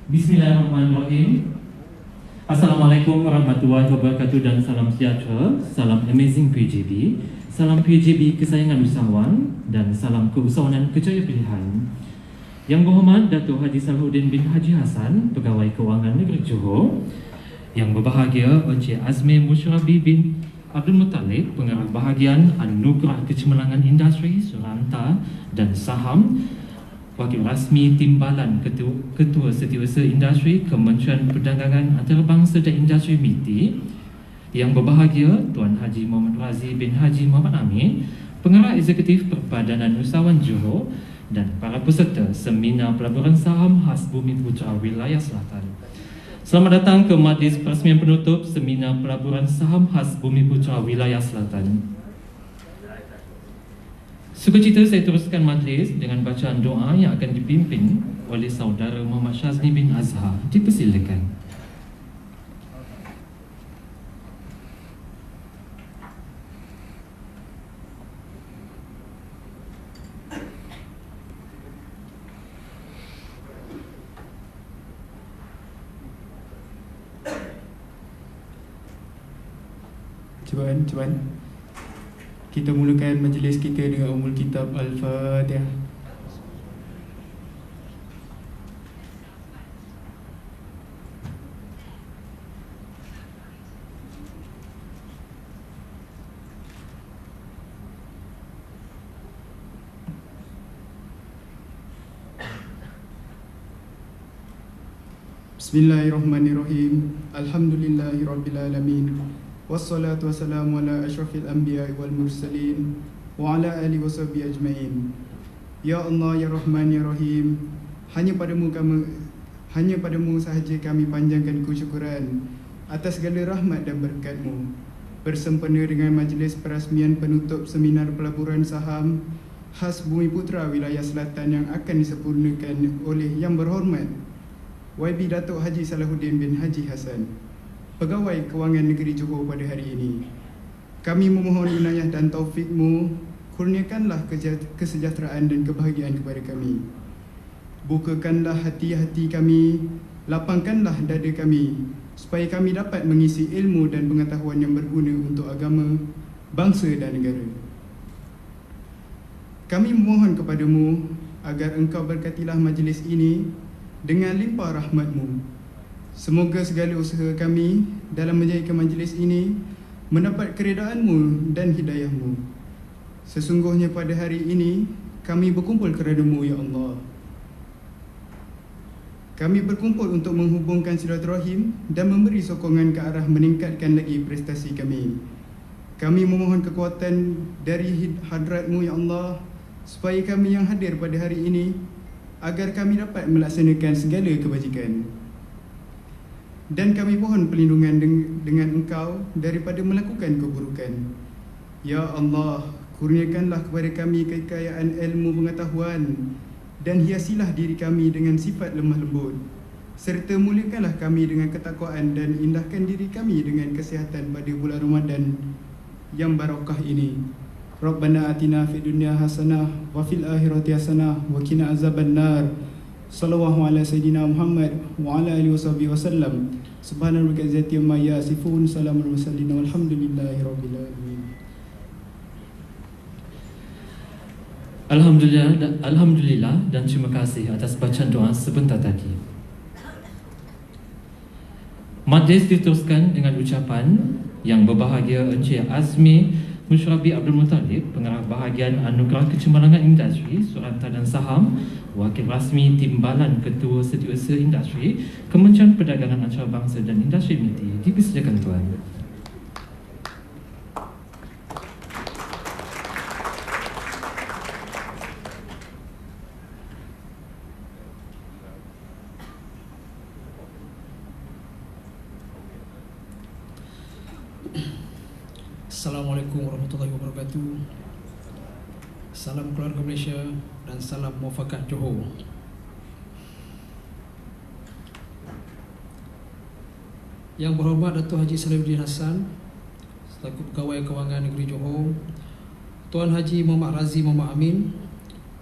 Bismillahirrahmanirrahim. Assalamualaikum warahmatullahi wabarakatuh dan salam sejahtera. Salam Amazing PJB. Salam PJB kesayangan usahawan dan salam keusahawanan kejaya pilihan. Yang berhormat Datuk Haji Salahuddin bin Haji Hassan, Pegawai Kewangan Negeri Johor. Yang berbahagia Encik Azmi Musyrabi bin Abdul Muttalib, Pengarah Bahagian Anugerah Kecemerlangan Industri, Suranta dan Saham, Wakil Rasmi Timbalan Ketua Setiausaha Industri Kementerian Perdagangan Antarabangsa dan Industri MITI. Yang berbahagia Tuan Haji Muhammad Razi bin Haji Muhammad Amin, Pengarah Eksekutif Perbadanan Usahawan Johor, dan para peserta Seminar Pelaburan Saham khas Bumiputra Wilayah Selatan. Selamat datang ke majlis perasmian penutup Seminar Pelaburan Saham khas Bumiputra Wilayah Selatan. Sukacita saya teruskan majlis dengan bacaan doa yang akan dipimpin oleh Saudara Muhammad Syazni bin Azhar. Dipersilakan. Cuan. Kita mulakan majlis kita dengan Ummul Kitab Al-Fatihah. Bismillahirrahmanirrahim. Alhamdulillahirrabbilalamin. Wassalatu wassalamu ala asyrafil anbiya wal mursalin wa ala alihi washabihi ajmain. Ya Allah, ya Rahman, ya Rahim, hanya padamu sahaja kami panjangkan kesyukuran atas segala rahmat dan berkat-Mu. Bersempena dengan majlis perasmian penutup Seminar Pelaburan Saham khas Bumiputra Wilayah Selatan yang akan disempurnakan oleh Yang Berhormat YB Datuk Haji Salahuddin bin Haji Hassan, Pegawai Kewangan Negeri Johor pada hari ini. Kami memohon inayah dan taufik-Mu, kurniakanlah kesejahteraan dan kebahagiaan kepada kami. Bukakanlah hati-hati kami, lapangkanlah dada kami, supaya kami dapat mengisi ilmu dan pengetahuan yang berguna untuk agama, bangsa dan negara. Kami memohon kepada-Mu agar Engkau berkatilah majlis ini dengan limpah rahmat-Mu. Semoga segala usaha kami dalam menjayakan majlis ini mendapat keredaan-Mu dan hidayah-Mu. Sesungguhnya pada hari ini kami berkumpul kerana-Mu, ya Allah. Kami berkumpul untuk menghubungkan silaturahim dan memberi sokongan ke arah meningkatkan lagi prestasi kami. Kami memohon kekuatan dari hadrat-Mu, ya Allah, supaya kami yang hadir pada hari ini agar kami dapat melaksanakan segala kebajikan. Dan kami mohon perlindungan dengan Engkau daripada melakukan keburukan. Ya Allah, kurniakanlah kepada kami kekayaan ilmu pengetahuan dan hiasilah diri kami dengan sifat lemah lembut, serta muliakanlah kami dengan ketakwaan dan indahkan diri kami dengan kesihatan pada bulan Ramadan yang barakah ini. Rabbana atina fid dunya hasanah wa fil akhirati hasanah wa qina azabannar. Sallallahu ala sayyidina Muhammad wa ala alihi washabihi wasallam. Subhanallah izzati amma yasifun. Salamun mursalin walhamdulillahi rabbil alamin. Alhamdulillah dan terima kasih atas bacaan doa sebentar tadi. Majlis diteruskan dengan ucapan Yang Berbahagia Encik Azmi Musyrabi Abdul Muttalib, Pengarah Bahagian Anugerah Kecemerlangan Industri, Suranta dan Saham, Wakil Rasmi Timbalan Ketua Setiausaha Industri, Kementerian Perdagangan Antarabangsa dan Industri MITI. Dipersilakan Tuan. Assalamualaikum warahmatullahi wabarakatuh. Salam keluarga Malaysia dan salam muafakat Johor. Yang berhormat Datuk Haji Salahuddin Hassan selaku Pegawai Kewangan Negeri Johor, Tuan Haji Muhammad Razi Muhammad Amin,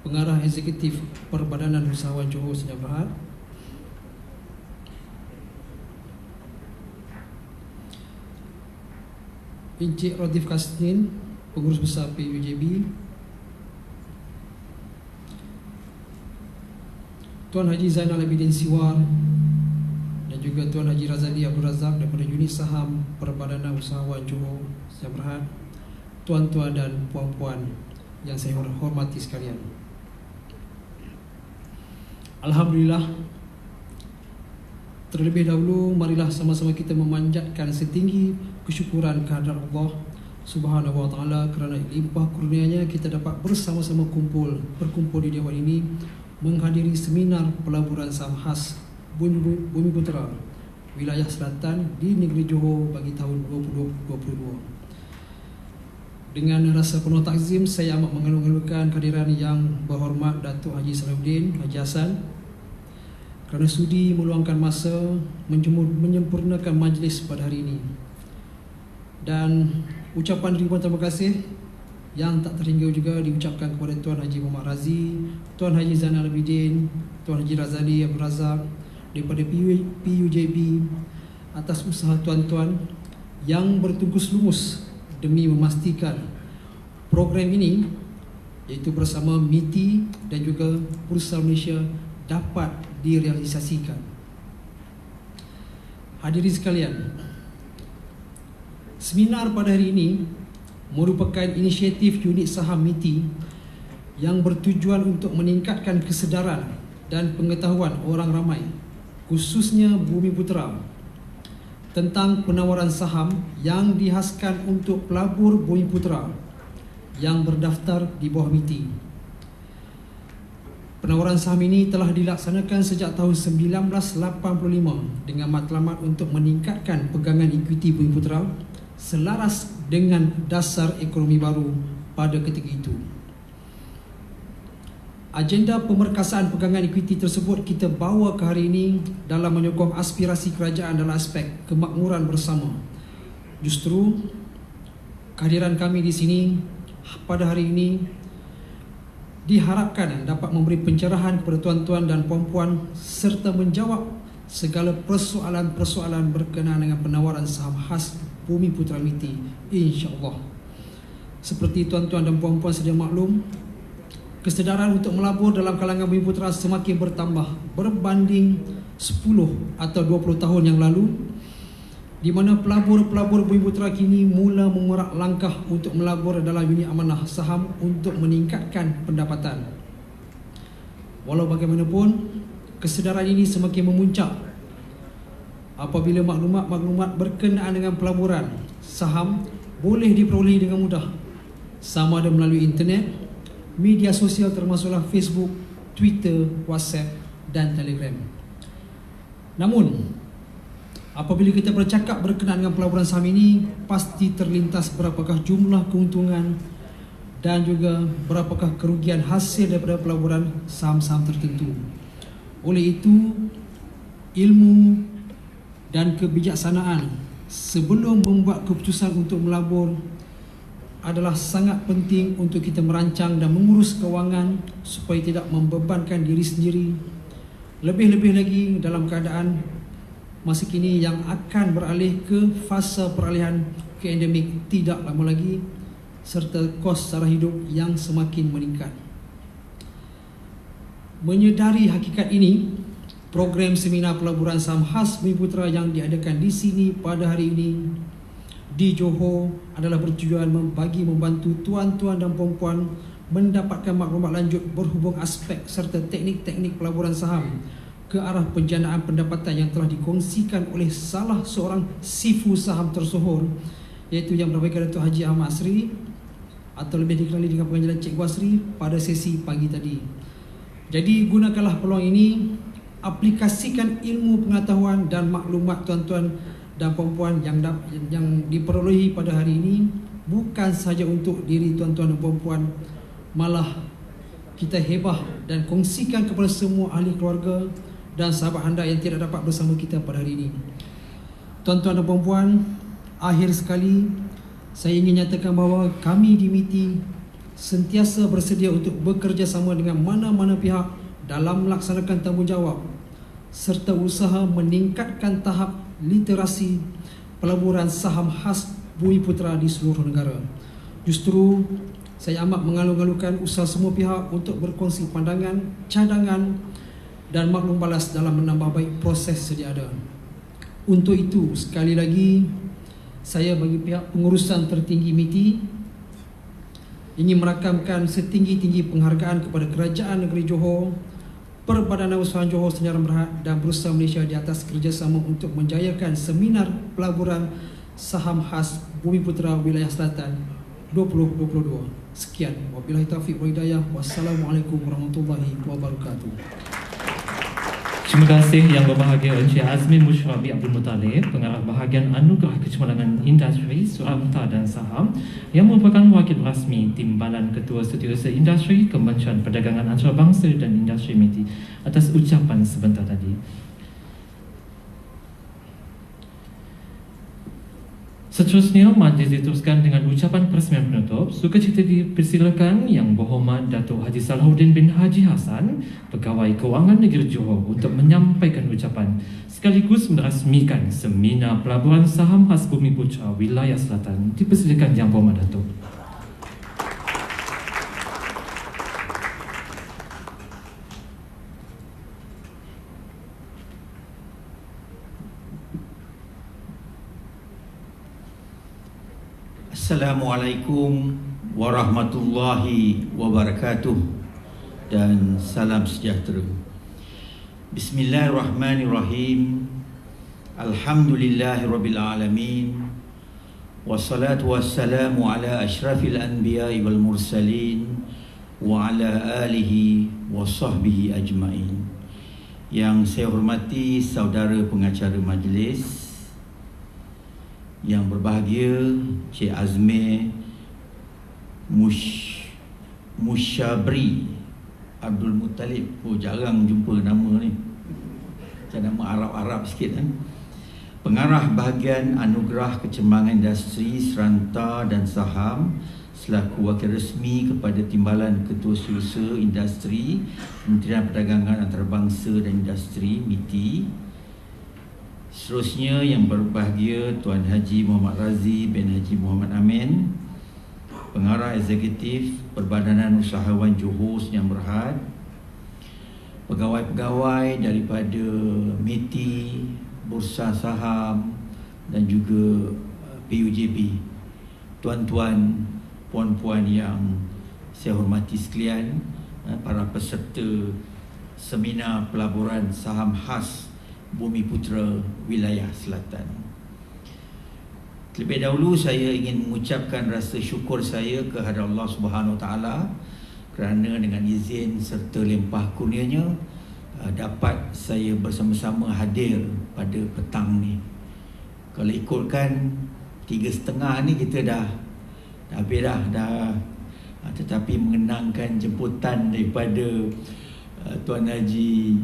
Pengarah Eksekutif Perbadanan Usahawan Johor Senyap Berhad, Encik Ratif Kasnin, Pengurus Besar PUJB, Tuan Haji Zainal Abidin Siwar, dan juga Tuan Haji Razali Abdul Razak daripada Unit Saham Perbadanan Usahawan Johor Sdn Bhd, tuan-tuan dan puan-puan yang saya hormati sekalian. Alhamdulillah, terlebih dahulu marilah sama-sama kita memanjatkan setinggi kesyukuran kehadrat Allah Subhanahu wa taala kerana limpah kurnianya kita dapat bersama-sama berkumpul di dewan ini menghadiri seminar pelaburan saham khas Bumi Putera wilayah selatan di negeri Johor bagi tahun 2022. Dengan rasa penuh takzim, saya amat mengeluh-elukan kehadiran yang berhormat Datuk Haji Salahuddin Haji Hassan kerana sudi meluangkan masa menyempurnakan majlis pada hari ini. Dan ucapan ribuan terima kasih yang tak terhingga juga diucapkan kepada Tuan Haji Muhammad Razi, Tuan Haji Zainal Abidin, Tuan Haji Razali Abdul Razak daripada PUJB atas usaha tuan-tuan yang bertungkus lumus demi memastikan program ini iaitu bersama MITI dan juga Bursa Malaysia dapat direalisasikan. Hadirin sekalian, seminar pada hari ini merupakan inisiatif unit saham MITI yang bertujuan untuk meningkatkan kesedaran dan pengetahuan orang ramai, khususnya Bumi Putera, tentang penawaran saham yang dihaskan untuk pelabur Bumi Putera yang berdaftar di bawah MITI. Penawaran saham ini telah dilaksanakan sejak tahun 1985 dengan matlamat untuk meningkatkan pegangan ekuiti Bumi Putera selaras dengan dasar ekonomi baru pada ketika itu. Agenda pemerkasaan pegangan ekuiti tersebut kita bawa ke hari ini dalam menyokong aspirasi kerajaan dalam aspek kemakmuran bersama. Justru kehadiran kami di sini pada hari ini diharapkan dapat memberi pencerahan kepada tuan-tuan dan puan-puan serta menjawab segala persoalan-persoalan berkenaan dengan penawaran saham khas Bumi Putera MITI, insya-Allah. Seperti tuan-tuan dan puan-puan sedia maklum, kesedaran untuk melabur dalam kalangan Bumi Putera semakin bertambah berbanding 10 atau 20 tahun yang lalu, di mana pelabur-pelabur Bumi Putera kini mula mengerak langkah untuk melabur dalam unit amanah saham untuk meningkatkan pendapatan. Walau bagaimanapun, kesedaran ini semakin memuncak apabila maklumat-maklumat berkenaan dengan pelaburan saham boleh diperoleh dengan mudah, sama ada melalui internet, media sosial termasuklah Facebook, Twitter, WhatsApp dan Telegram. Namun, apabila kita bercakap berkenaan dengan pelaburan saham ini, pasti terlintas berapakah jumlah keuntungan dan juga berapakah kerugian hasil daripada pelaburan saham-saham tertentu. Oleh itu, ilmu dan kebijaksanaan sebelum membuat keputusan untuk melabur adalah sangat penting untuk kita merancang dan mengurus kewangan supaya tidak membebankan diri sendiri, lebih-lebih lagi dalam keadaan masa kini yang akan beralih ke fasa peralihan ke endemik tidak lama lagi, serta kos sara hidup yang semakin meningkat. Menyedari hakikat ini, program seminar pelaburan saham khas Bumi Putera yang diadakan di sini pada hari ini di Johor adalah bertujuan membantu tuan-tuan dan puan-puan mendapatkan maklumat lanjut berhubung aspek serta teknik-teknik pelaburan saham ke arah penjanaan pendapatan yang telah dikongsikan oleh salah seorang sifu saham tersohor, iaitu yang berbahagia Datuk Haji Ahmad Asri atau lebih dikenali dengan panggilan Cikgu Asri pada sesi pagi tadi. Jadi gunakanlah peluang ini, aplikasikan ilmu pengetahuan dan maklumat tuan-tuan dan puan-puan yang diperolehi pada hari ini bukan sahaja untuk diri tuan-tuan dan puan-puan, malah kita hebah dan kongsikan kepada semua ahli keluarga dan sahabat anda yang tidak dapat bersama kita pada hari ini. Tuan-tuan dan puan-puan, akhir sekali saya ingin nyatakan bahawa kami di MITI sentiasa bersedia untuk bekerjasama dengan mana-mana pihak dalam melaksanakan tanggungjawab serta usaha meningkatkan tahap literasi pelaburan saham khas Bumi Putera di seluruh negara. Justru saya amat mengalu-alukan usaha semua pihak untuk berkongsi pandangan, cadangan dan maklum balas dalam menambah baik proses sedia ada. Untuk itu, sekali lagi, saya bagi pihak pengurusan tertinggi MITI ingin merakamkan setinggi-tinggi penghargaan kepada Kerajaan Negeri Johor, Perbadanan Usaha Johor Semenyaram Berhad dan Bursa Malaysia di atas kerjasama untuk menjayakan seminar pelaburan saham khas Bumi Putera Wilayah Selatan 2022. Sekian, wabillahi taufiq wal hidayah. Wassalamualaikum warahmatullahi wabarakatuh. Terima kasih Yang Berbahagia Encik Azmi Musyrabi Abdul Muttalib, Pengarah Bahagian Anugerah Kecemerlangan Industri Suramta dan Saham, yang merupakan wakil rasmi Timbalan Ketua Setiausaha Industri Kementerian Perdagangan Antarabangsa dan Industri MITI atas ucapan sebentar tadi. Seterusnya, majlis diteruskan dengan ucapan peresmian penutup. Sukacita dipersilakan Yang Berhormat Datuk Haji Salahuddin bin Haji Hassan, Pegawai Kewangan Negeri Johor, untuk menyampaikan ucapan sekaligus merasmikan seminar pelaburan saham khas Bumi Putera Wilayah Selatan. Dipersilakan Yang Berhormat Datuk. Assalamualaikum warahmatullahi wabarakatuh dan salam sejahtera. Bismillahirrahmanirrahim. Alhamdulillahirabbil alamin. Wassalatu wassalamu ala asyrafil anbiya'i wal mursalin wa ala alihi wa sahbihi ajmain. Yang saya hormati saudara pengacara majlis, yang berbahagia Cik Azmi Musyabri Abdul Muttalib. Oh, jarang jumpa nama ni, macam nama Arab-Arab sikit kan. Pengarah Bahagian Anugerah Kecemerlangan Industri Seranta dan Saham selaku wakil resmi kepada Timbalan Ketua Setiausaha Industri Kementerian Perdagangan Antarabangsa dan Industri MITI. Seterusnya, yang berbahagia Tuan Haji Muhammad Razi bin Haji Muhammad Amin, Pengarah Eksekutif Perbadanan Usahawan Johor Semenyaram Berhad, pegawai-pegawai daripada MITI, Bursa Saham dan juga PUJB, tuan-tuan, puan-puan yang saya hormati sekalian, para peserta seminar pelaburan saham khas Bumi Putera Wilayah Selatan. Terlebih dahulu saya ingin mengucapkan rasa syukur saya kehadrat Allah Subhanahu Wa Taala kerana dengan izin serta limpah kurnianya dapat saya bersama-sama hadir pada petang ni. Kalau ikutkan 3.30 ni kita dah habis dah. Tetapi mengenangkan jemputan daripada Tuan Haji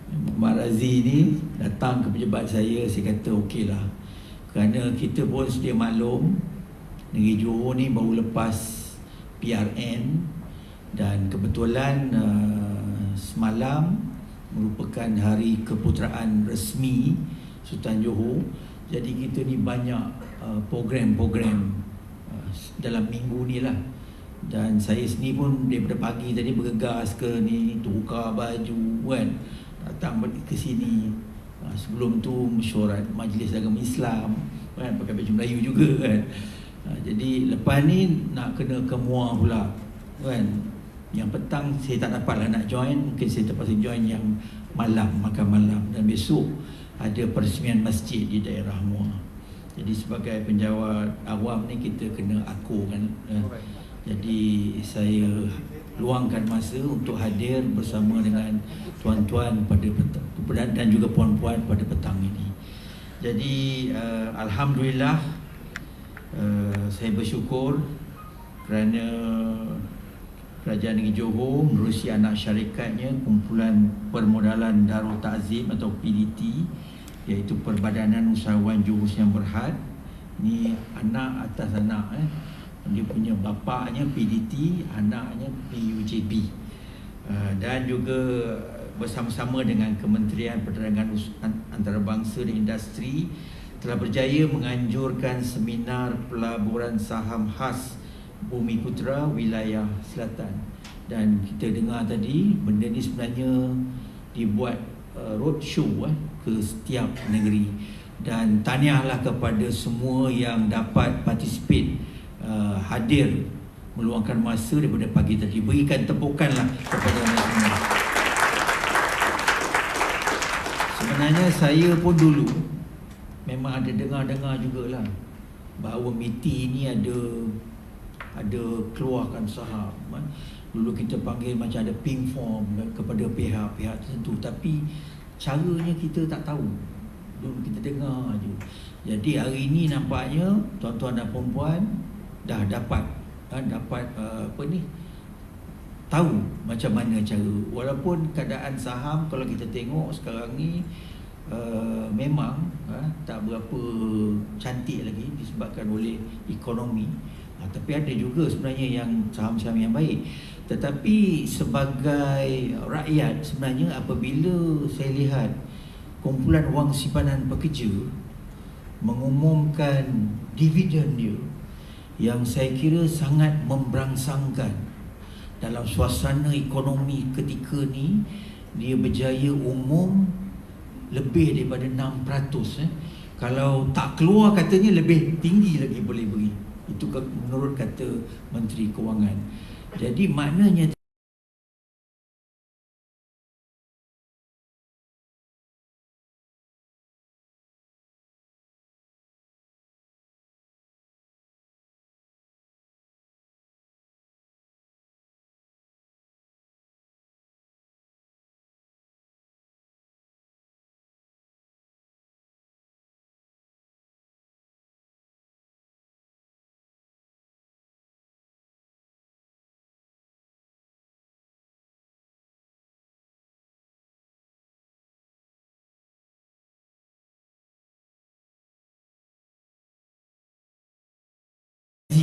Muhammad Razi ni datang ke pejabat saya kata okeylah, kerana kita pun sedia maklum negeri Johor ni baru lepas PRN dan kebetulan semalam merupakan hari keputeraan resmi Sultan Johor. Jadi kita ni banyak program-program dalam minggu ni lah. Dan saya sendiri pun daripada pagi tadi bergegas ke ni, tukar baju kan, datang ke sini. Sebelum tu mesyuarat Majlis Agama Islam kan, pakai baju Melayu juga kan. Jadi lepas ni nak kena ke Muar pula kan. Yang petang saya tak dapatlah nak join, mungkin saya terpaksa join yang malam, makan malam. Dan besok ada peresmian masjid di daerah Muar. Jadi sebagai penjawat awam ni kita kena akur kan. Jadi saya luangkan masa untuk hadir bersama dengan tuan-tuan pada petang dan juga puan-puan pada petang ini. Jadi alhamdulillah, saya bersyukur kerana Kerajaan Negeri Johor menerusi anak syarikatnya, Kumpulan Permodalan Darul Ta'zim atau PDT, iaitu Perbadanan Usahawan Johor Semenyaram Berhad. Ni anak atas anak dia punya bapaknya PDT, anaknya PUJB. Dan juga bersama-sama dengan Kementerian Perdagangan Antarabangsa dan Industri telah berjaya menganjurkan seminar pelaburan saham khas Bumi Putra wilayah selatan. Dan kita dengar tadi benda ni sebenarnya dibuat roadshow ke setiap negeri. Dan tahniahlah kepada semua yang dapat participate, hadir meluangkan masa daripada pagi tadi. Berikan tepukanlah kepada mereka semua. Sebenarnya saya pun dulu memang ada dengar-dengar jugalah bahawa MITI ni ada keluarkan saham. Dulu kita panggil macam ada pink form kepada pihak-pihak tertentu, tapi caranya kita tak tahu. Dulu kita dengar je. Jadi hari ini nampaknya tuan-tuan dan puan-puan dah dapat tahu macam mana cara. Walaupun keadaan saham kalau kita tengok sekarang ni memang tak berapa cantik lagi disebabkan oleh ekonomi. Tapi ada juga sebenarnya yang saham-saham yang baik. Tetapi sebagai rakyat sebenarnya apabila saya lihat kumpulan wang simpanan pekerja mengumumkan dividen dia yang saya kira sangat memberangsangkan dalam suasana ekonomi ketika ni, dia berjaya umum lebih daripada 6%. Kalau tak keluar katanya lebih tinggi lagi boleh beri. Itu menurut kata Menteri Kewangan. Jadi maknanya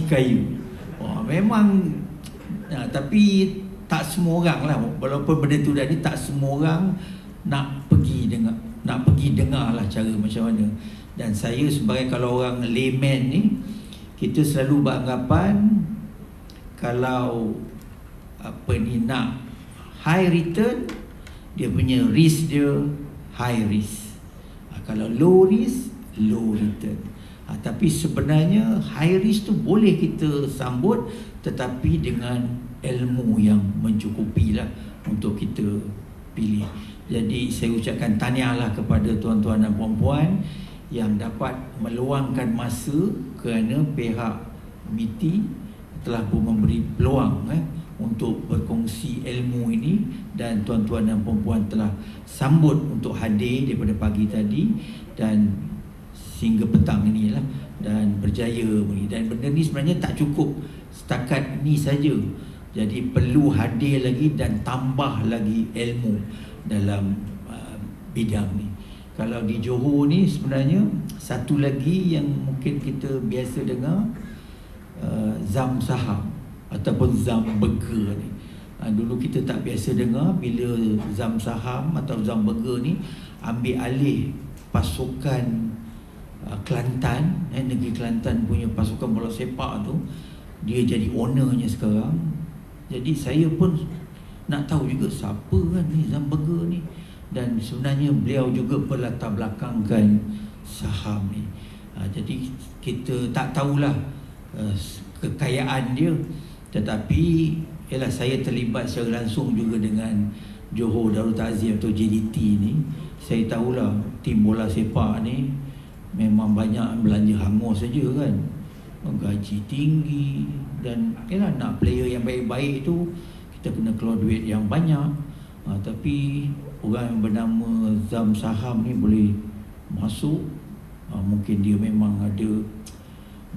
kayu. Memang tapi tak semua orang lah, walaupun benda tu dah ni, tak semua orang nak pergi dengar lah cara macam mana. Dan saya sebagai kalau orang layman ni, kita selalu beranggapan kalau nak high return, dia punya risk dia high risk. Kalau low risk, low return. Tapi sebenarnya high risk tu boleh kita sambut, tetapi dengan ilmu yang mencukupi lah untuk kita pilih. Jadi saya ucapkan tahniahlah kepada tuan-tuan dan puan-puan yang dapat meluangkan masa kerana pihak MITI telah pun memberi peluang untuk berkongsi ilmu ini, dan tuan-tuan dan puan-puan telah sambut untuk hadir daripada pagi tadi dan sehingga petang inilah dan berjaya. Dan benda ni sebenarnya tak cukup setakat ni saja. Jadi perlu hadir lagi dan tambah lagi ilmu dalam bidang ni. Kalau di Johor ni sebenarnya satu lagi yang mungkin kita biasa dengar, zam saham ataupun zam burger ni. Dulu kita tak biasa dengar bila zam saham atau zam burger ni ambil alih pasukan Kelantan, negeri Kelantan punya pasukan bola sepak tu, dia jadi ownernya sekarang. Jadi saya pun nak tahu juga siapa kan ni Zam Burger ni, dan sebenarnya beliau juga berlatar belakangkan saham ni. Jadi kita tak tahulah kekayaan dia, tetapi ialah saya terlibat secara langsung juga dengan Johor Darul Ta'zim atau JDT ni. Saya tahulah tim bola sepak ni memang banyak belanja hangus saja kan, gaji tinggi, dan ialah nak player yang baik-baik tu kita kena keluar duit yang banyak. Tapi orang yang bernama Zam Saham ni boleh masuk, mungkin dia memang ada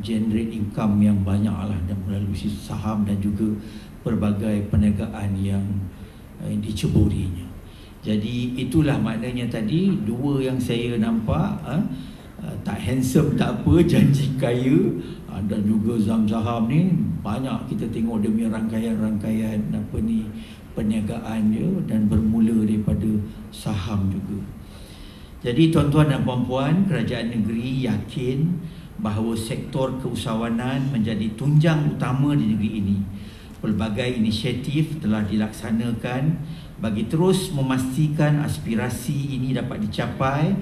generate income yang banyak lah, dan melalui saham dan juga pelbagai perniagaan yang diceburinya. Jadi itulah maknanya tadi dua yang saya nampak, tak handsome tak apa, janji kaya, dan juga Zam Saham ni banyak kita tengok dia punya rangkaian-rangkaian apa ni perniagaan dia, dan bermula daripada saham juga. Jadi tuan-tuan dan puan-puan, kerajaan negeri yakin bahawa sektor keusahawanan menjadi tunjang utama di negeri ini. Pelbagai inisiatif telah dilaksanakan bagi terus memastikan aspirasi ini dapat dicapai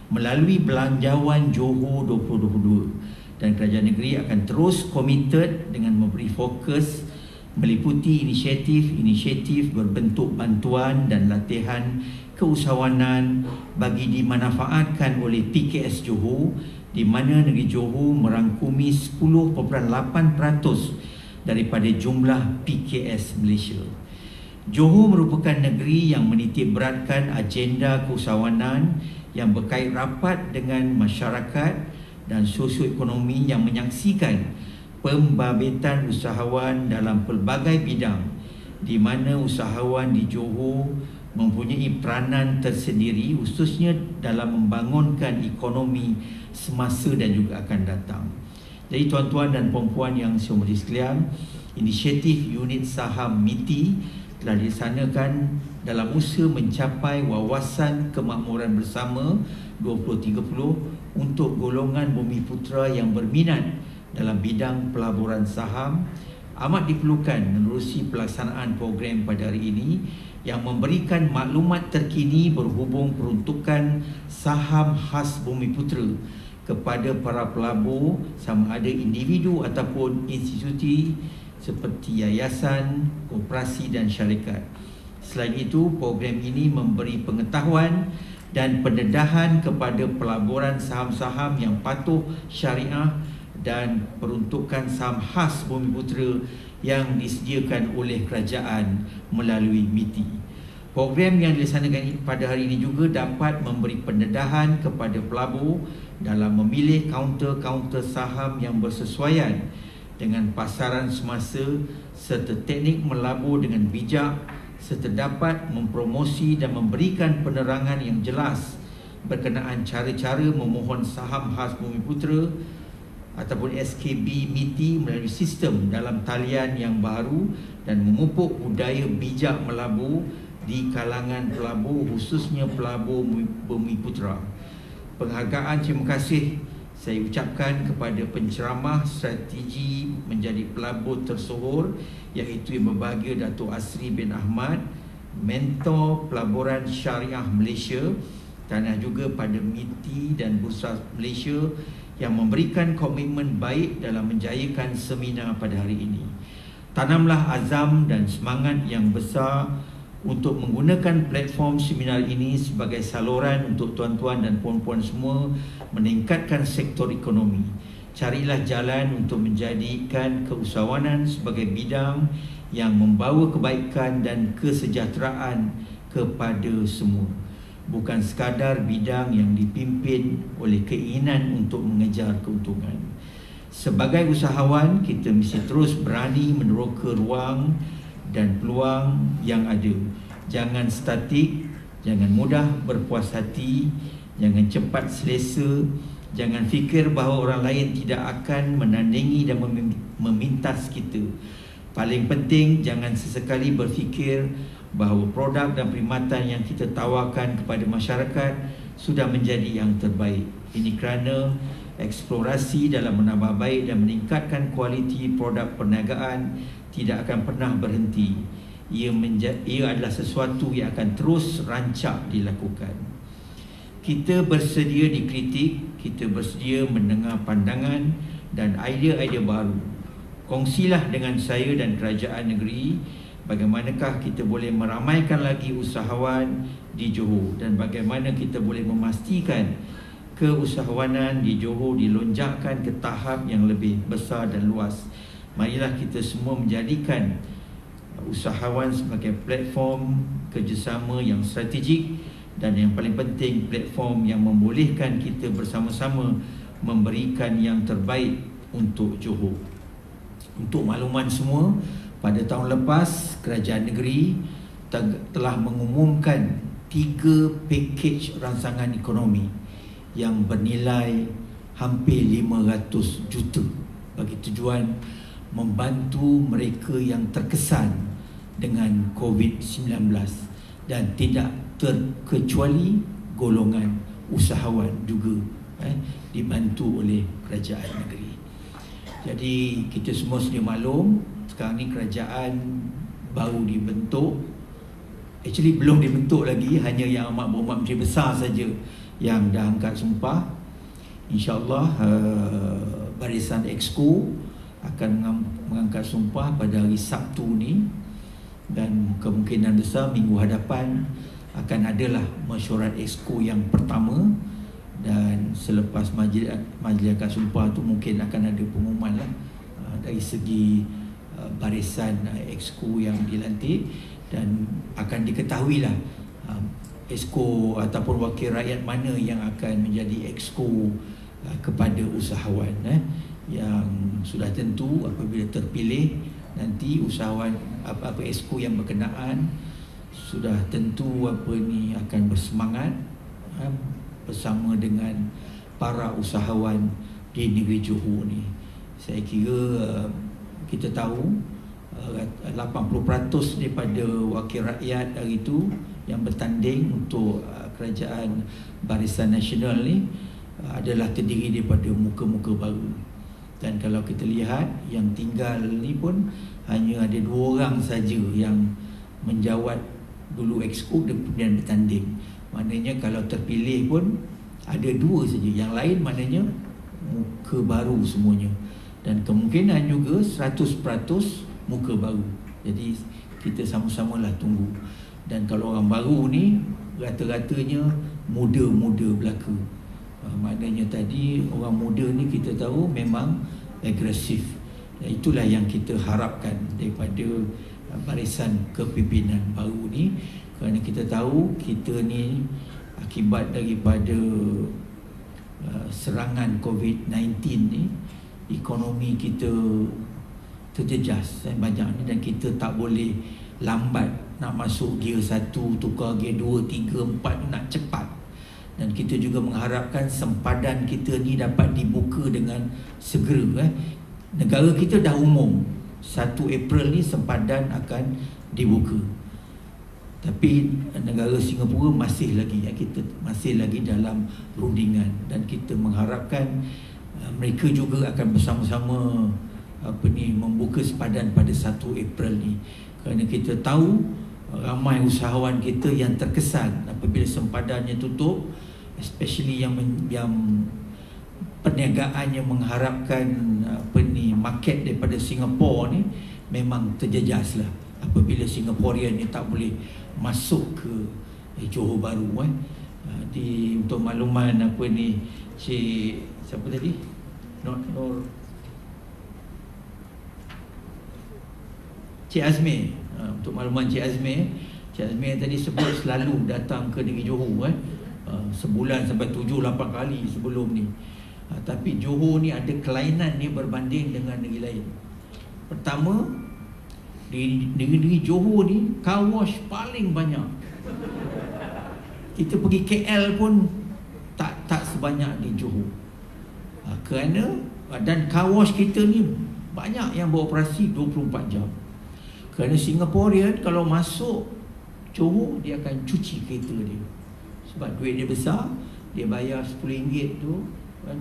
melalui Belanjawan Johor 2022, dan kerajaan negeri akan terus komited dengan memberi fokus meliputi inisiatif berbentuk bantuan dan latihan keusahawanan bagi dimanfaatkan oleh PKS Johor, di mana negeri Johor merangkumi 10.8% daripada jumlah PKS Malaysia. Johor merupakan negeri yang menitik beratkan agenda keusahawanan yang berkait rapat dengan masyarakat dan sosioekonomi yang menyaksikan pembabitan usahawan dalam pelbagai bidang, di mana usahawan di Johor mempunyai peranan tersendiri khususnya dalam membangunkan ekonomi semasa dan juga akan datang. Jadi tuan-tuan dan puan-puan yang saya hormati sekalian, inisiatif unit saham MITI telah dilaksanakan dalam usaha mencapai wawasan kemakmuran bersama 2030 untuk golongan bumi putera yang berminat dalam bidang pelaburan saham. Amat diperlukan menerusi pelaksanaan program pada hari ini yang memberikan maklumat terkini berhubung peruntukan saham khas bumi putera kepada para pelabur, sama ada individu ataupun institusi seperti yayasan, koperasi dan syarikat. Selain itu, program ini memberi pengetahuan dan pendedahan kepada pelaburan saham-saham yang patuh syariah dan peruntukan saham khas bumi putera yang disediakan oleh kerajaan melalui MITI. Program yang dilaksanakan pada hari ini juga dapat memberi pendedahan kepada pelabur dalam memilih kaunter-kaunter saham yang bersesuaian dengan pasaran semasa serta teknik melabur dengan bijak, serta dapat mempromosi dan memberikan penerangan yang jelas berkenaan cara-cara memohon saham khas bumi putera ataupun SKB MITI melalui sistem dalam talian yang baru dan memupuk budaya bijak melabur di kalangan pelabur, khususnya pelabur bumi putera. Penghargaan terima kasih saya ucapkan kepada penceramah strategi menjadi pelabur tersohor, iaitu yang berbahagia Datuk Asri bin Ahmad, mentor pelaburan syariah Malaysia, dan juga pada MITI dan Bursa Malaysia yang memberikan komitmen baik dalam menjayakan seminar pada hari ini. Tanamlah azam dan semangat yang besar untuk menggunakan platform seminar ini sebagai saluran untuk tuan-tuan dan puan-puan semua meningkatkan sektor ekonomi. Carilah jalan untuk menjadikan keusahawanan sebagai bidang yang membawa kebaikan dan kesejahteraan kepada semua, bukan sekadar bidang yang dipimpin oleh keinginan untuk mengejar keuntungan. Sebagai usahawan, kita mesti terus berani meneroka ruang dan peluang yang ada. Jangan statik, jangan mudah berpuas hati, jangan cepat selesa, jangan fikir bahawa orang lain tidak akan menandingi dan memintas kita. Paling penting, jangan sesekali berfikir bahawa produk dan perkhidmatan yang kita tawarkan kepada masyarakat sudah menjadi yang terbaik. Ini kerana eksplorasi dalam menambah baik dan meningkatkan kualiti produk perniagaan tidak akan pernah berhenti. Ia adalah sesuatu yang akan terus rancak dilakukan. Kita bersedia dikritik, kita bersedia mendengar pandangan dan idea-idea baru. Kongsilah dengan saya dan kerajaan negeri bagaimanakah kita boleh meramaikan lagi usahawan di Johor dan bagaimana kita boleh memastikan keusahawanan di Johor dilonjakkan ke tahap yang lebih besar dan luas. Marilah kita semua menjadikan usahawan sebagai platform kerjasama yang strategik dan yang paling penting platform yang membolehkan kita bersama-sama memberikan yang terbaik untuk Johor. Untuk makluman semua, pada tahun lepas kerajaan negeri telah mengumumkan 3 pakej rancangan ekonomi yang bernilai hampir 500 juta bagi tujuan membantu mereka yang terkesan dengan COVID-19 dan tidak terkecuali golongan usahawan juga dibantu oleh kerajaan negeri. Jadi kita semua sedia maklum, sekarang ni kerajaan baru dibentuk. Actually belum dibentuk lagi, hanya yang amat berhormat Menteri Besar saja yang dah angkat sumpah. InsyaAllah Barisan Exco akan mengangkat sumpah pada hari Sabtu ni, dan kemungkinan besar minggu hadapan akan adalah mesyuarat Exco yang pertama, dan selepas majlis angkat sumpah tu mungkin akan ada pengumuman lah dari segi barisan Exco yang dilantik, dan akan diketahui lah Exco ataupun wakil rakyat mana yang akan menjadi Exco kepada usahawan yang sudah tentu apabila terpilih nanti usahawan apa Exco yang berkenaan sudah tentu akan bersemangat bersama dengan para usahawan di negeri Johor ni. Saya kira kita tahu 80% daripada wakil rakyat hari itu yang bertanding untuk kerajaan Barisan Nasional ni adalah terdiri daripada muka-muka baru. Dan kalau kita lihat yang tinggal ni pun hanya ada 2 orang saja yang menjawat dulu Exco dan kemudian bertanding. Maknanya kalau terpilih pun ada 2 saja, yang lain maknanya muka baru semuanya. Dan kemungkinan juga 100% muka baru. Jadi kita sama-samalah tunggu. Dan kalau orang baru ni rata-ratanya muda-muda belaka. Maknanya tadi orang muda ni kita tahu memang agresif. Dan itulah yang kita harapkan daripada barisan kepimpinan baru ni, kerana kita tahu kita ni akibat daripada serangan COVID-19 ni, ekonomi kita terjejas banyak ni, dan kita tak boleh lambat nak masuk gear 1, tukar gear 2, 3, 4 nak cepat. Dan kita juga mengharapkan sempadan kita ni dapat dibuka dengan segera. Negara kita dah umum 1 April ni sempadan akan dibuka. Tapi negara Singapura masih lagi, kita masih lagi dalam rundingan, dan kita mengharapkan mereka juga akan bersama-sama membuka sempadan pada 1 April ni. Kerana kita tahu ramai usahawan kita yang terkesan apabila sempadannya tutup, especially yang perniagaan yang mengharapkan market daripada Singapura ni memang terjejas lah apabila Singaporean ni tak boleh masuk ke Johor Bahru. Untuk makluman Cik siapa tadi? Nur Cik Azmi. Untuk makluman Cik Azmi tadi sebut selalu datang ke negeri Johor sebulan sampai 7-8 kali sebelum ni. Tapi Johor ni ada kelainan ni berbanding dengan negeri lain. Pertama, di negeri Johor ni car wash paling banyak. Kita pergi KL pun tak sebanyak di Johor. Kerana dan car wash kita ni banyak yang beroperasi 24 jam. Kerana Singaporean kalau masuk Johor dia akan cuci kereta dia. Sebab duit dia besar, dia bayar RM10 tu,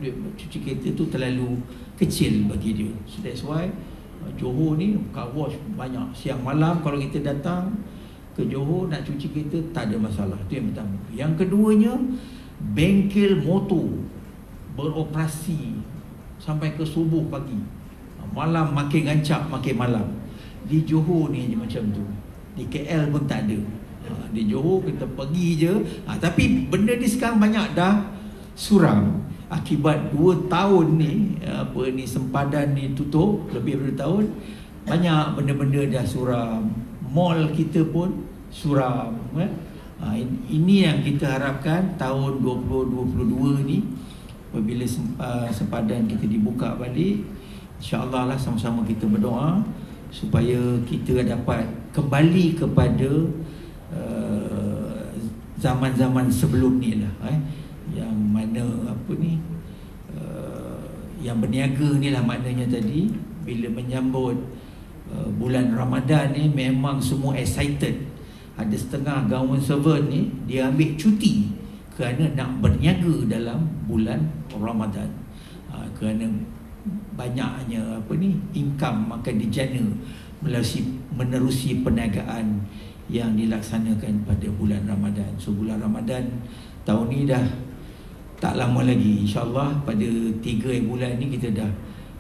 duit cuci kereta tu terlalu kecil bagi dia. So that's why Johor ni car wash banyak. Siang malam kalau kita datang ke Johor nak cuci kereta tak ada masalah. Itu yang pertama. Yang keduanya, bengkel motor beroperasi sampai ke subuh pagi. Malam makin gancap makin malam. Di Johor ni je macam tu. Di KL pun tak ada. Di Johor kita pergi je. Tapi benda ni sekarang banyak dah suram. Akibat 2 tahun ni sempadan ni tutup lebih daripada tahun, banyak benda-benda dah suram. Mall kita pun suram. Ini yang kita harapkan tahun 2022 ni apabila sempadan kita dibuka balik, insya-Allah lah sama-sama kita berdoa supaya kita dapat kembali kepada zaman-zaman sebelum ni lah. Yang mana yang berniaga ni lah maknanya tadi bila menyambut bulan Ramadan ni memang semua excited. Ada setengah government servant ni dia ambil cuti kerana nak berniaga dalam bulan Ramadan. Kerana banyaknya income akan dijana menerusi perniagaan yang dilaksanakan pada bulan Ramadan. So bulan Ramadan tahun ni dah tak lama lagi, insyaAllah pada 3 bulan ni kita dah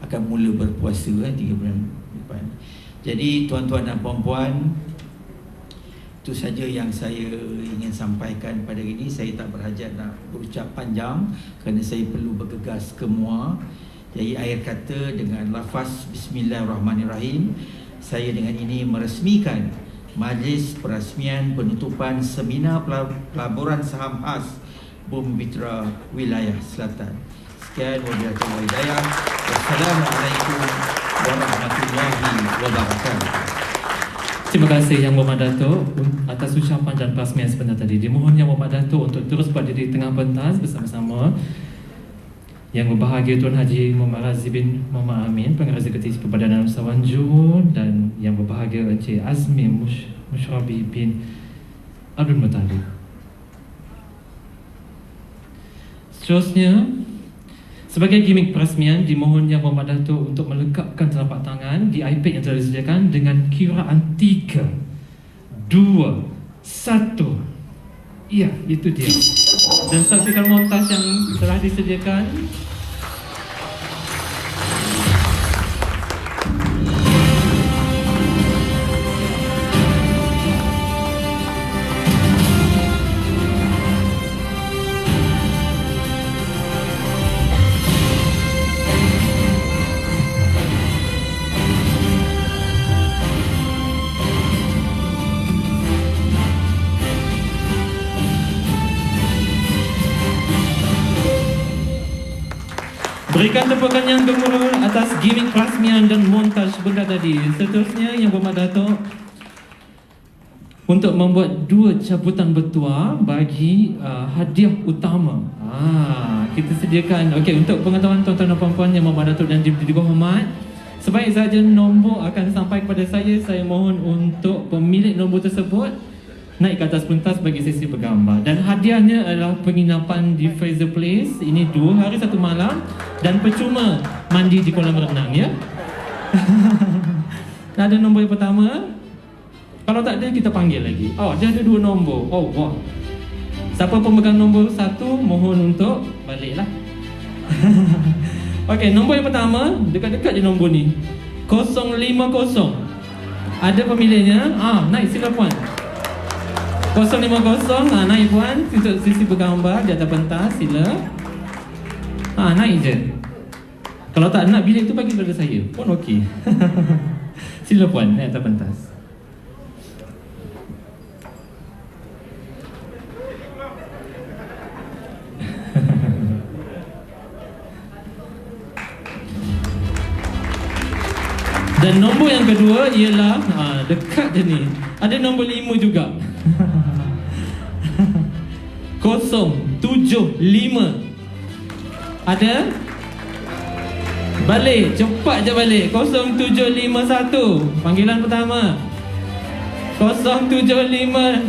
akan mula berpuasa 3 bulan depan. Jadi tuan-tuan dan puan-puan, itu saja yang saya ingin sampaikan pada hari ini. Saya tak berhajat nak berucap panjang kerana saya perlu bergegas ke MUA. Jadi akhir kata dengan lafaz Bismillahirrahmanirrahim, saya dengan ini meresmikan majlis perasmian penutupan seminar pelaburan saham khas Bumi Putra Wilayah Selatan. Sekian, wabillahi taufiq wal hidayah. Wassalamualaikum warahmatullahi wabarakatuh. Terima kasih Yang Berhormat Datuk atas ucapan dan perasmian sebentar tadi. Dimohon Yang Berhormat Datuk untuk terus berdiri di tengah pentas bersama-sama Yang Berbahagia Tuan Haji Muhammad Razif bin Muhammad Amin, Pengarah Eksekutif Perbadanan Usahawan Johor, dan Yang Berbahagia Encik Azmi Mushrabi bin Abdul Muttalib. Seterusnya, sebagai gimmick perasmian, dimohon Yang Berhormat Datuk untuk melekapkan telapak tangan di iPad yang telah disediakan dengan kiraan 3, 2, 1. Ya, itu dia. Dan saksikan montaj yang telah disediakan. Berikan tepukan yang gemuruh atas gimmick perasmian dan montaj sebentar tadi. Seterusnya Yang Berhormat Datuk untuk membuat 2 cabutan bertuah bagi hadiah utama. Kita sediakan. Okey, untuk pengetahuan tuan-tuan dan puan-puan Yang Berhormat Datuk dan dihormat, sebaik saja nombor akan sampai kepada saya. Saya mohon untuk pemilik nombor tersebut naik ke atas pentas bagi sesi bergambar. Dan hadiahnya adalah penginapan di Fraser Place. Ini 2 hari 1 malam dan percuma mandi di kolam renang, ya. Ada nombor yang pertama. Kalau tak ada, kita panggil lagi. Dia ada 2 nombor. Wah. Siapa pemegang nombor 1, mohon untuk baliklah. Okey, nombor yang pertama, dekat-dekat je nombor ni. 050. Ada pemilihnya. Naik sila puan. 050, naik puan untuk sisi bergambar di atas pentas, sila. Naik je. Kalau tak nak bilik tu bagi kepada saya pun okey. Sila puan naik atas pentas. Dan nombor yang kedua ialah dekat je ni. Ada nombor 5 juga. 075. Ada? Balik, cepat je balik. 0751. Panggilan pertama. 075.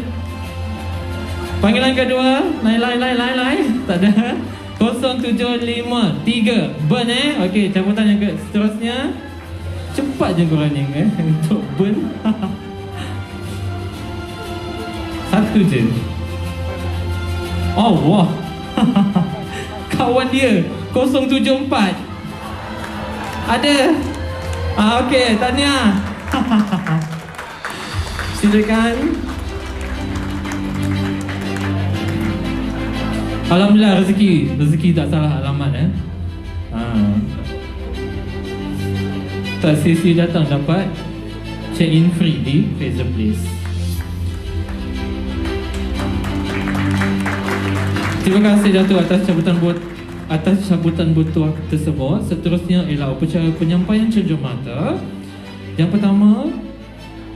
Panggilan kedua. Lain. Tak ada. 0753. Burn Okey, cabutan yang seterusnya. Cepat je korang ni untuk burn. 1 je. Wah. Kawan dia 074. Ada. Okey, tahniah. Silakan. Alhamdulillah, rezeki tak salah alamat. Tak sesi datang dapat check-in free di Fraser Place. Terima kasih Datuk atas cabutan bertuah tersebut. Seterusnya ialah upacara penyampaian cenderamata. Yang pertama,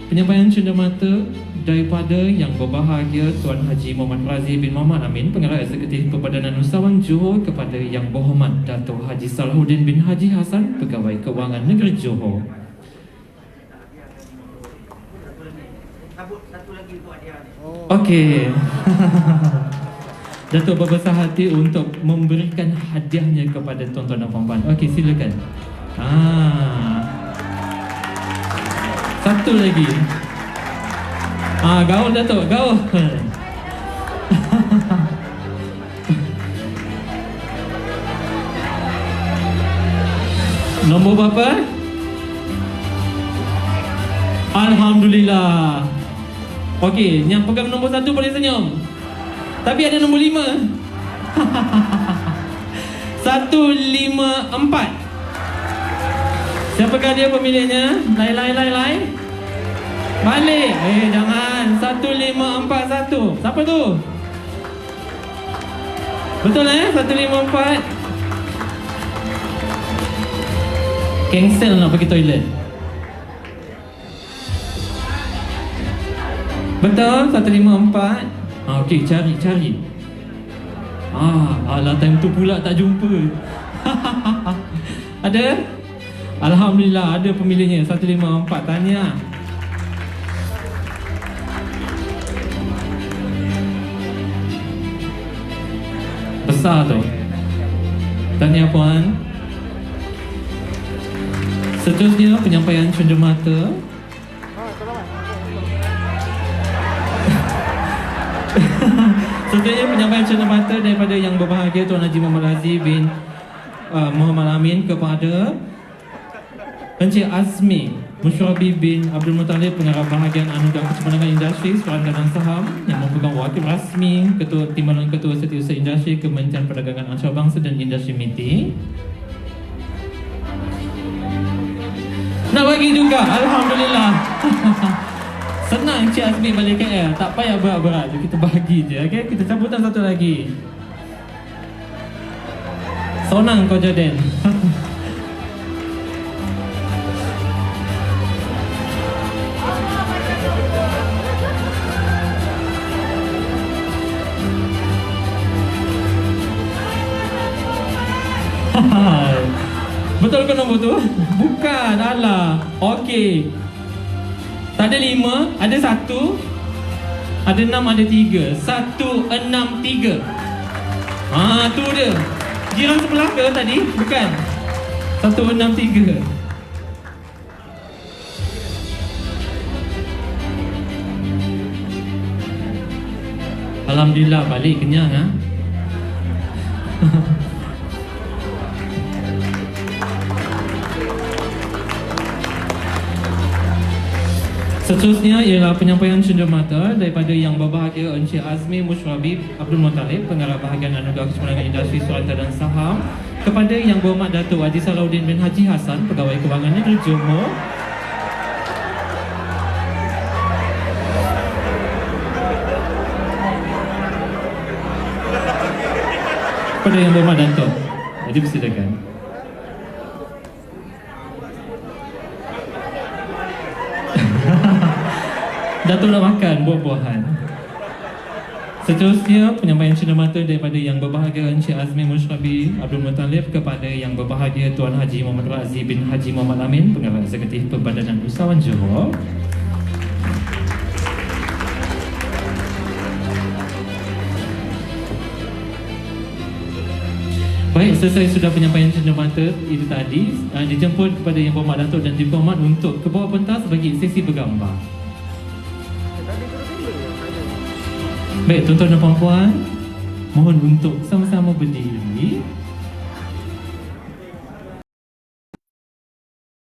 penyampaian cenderamata daripada Yang Berbahagia Tuan Haji Muhammad Razif bin Muhammad Amin, Pengarah Eksekutif Perbadanan Usahawan Johor, kepada Yang Berhormat Datuk Haji Salahuddin bin Haji Hassan, Pegawai Kewangan Negeri Johor. Okey. Datuk berbesar hati untuk memberikan hadiahnya kepada tuan-tuan dan puan-puan. Okey, silakan. Satu lagi. Gaul Datuk, gaul. Nombor berapa? Alhamdulillah. Okey, yang pegang nombor 1 boleh senyum. Tapi ada nombor 5. 154. Siapakah dia pemiliknya? Lai. Balik. Jangan. 1541. Siapa tu? Betul 154. Cancel nak pergi toilet. Betul 154. Okey, cari. Alah, time tu pula tak jumpa. Ada? Alhamdulillah ada pemilihnya 154. Tahniah. Besar tu. Tahniah puan. Seterusnya penyampaian cenderamata. Seterusnya penyampaian cenderamata daripada Yang Berbahagia Tuan Haji Muhammad Razi bin Muhammad Amin kepada Encik Azmi Musyrabi bin Abdul Muttalib, Pengarah Bahagian Anugerah Kecemerlangan Industri Sukaranda dan Saham, yang merupakan wakil rasmi Timbalan Ketua Setiausaha Industri Kementerian Perdagangan Antarabangsa dan Industri MITI. Nak bagi juga, Alhamdulillah. Senang Encik Azmi balik KL, tak payah berat-berat, kita bagi je. Okay? Kita cabutan satu lagi. Sonang kau Jordan. Betul ke nombor tu? Bukan, alah. Okey. Tak ada 5, ada 1, ada 6, ada 3. 163. Tu dia. Jiran sebelah ke tadi? Bukan. 163. Alhamdulillah balik kenyang ha. Seterusnya ialah penyampaian cenderamata daripada Yang Berbahagia Encik Azmi Musyrabi Abdul Muttalib, Pengarah Bahagian Anugerah Kecemerlangan Industri Sukaranda dan Saham, kepada Yang Berhormat Datuk Haji Salahuddin bin Haji Hassan, Pegawai Kewangan Negeri Johor, kepada Yang Berhormat Datuk. Jadi persilakan. Datuk nak makan buah-buahan. Seterusnya penyampaian cenderamata daripada Yang Berbahagia Encik Azmi Musyrabi Abdul Muttalib kepada Yang Berbahagia Tuan Haji Muhammad Razi bin Haji Muhammad Amin, Pengarah Eksekutif Perbadanan Usahawan Johor. Baik, selesai sudah penyampaian cenderamata itu tadi, dijemput kepada Yang Berhormat Datuk dan Diplomat untuk ke bawah pentas bagi sesi bergambar. Baik, tuan-tuan dan puan-puan, mohon untuk sama-sama berdiri.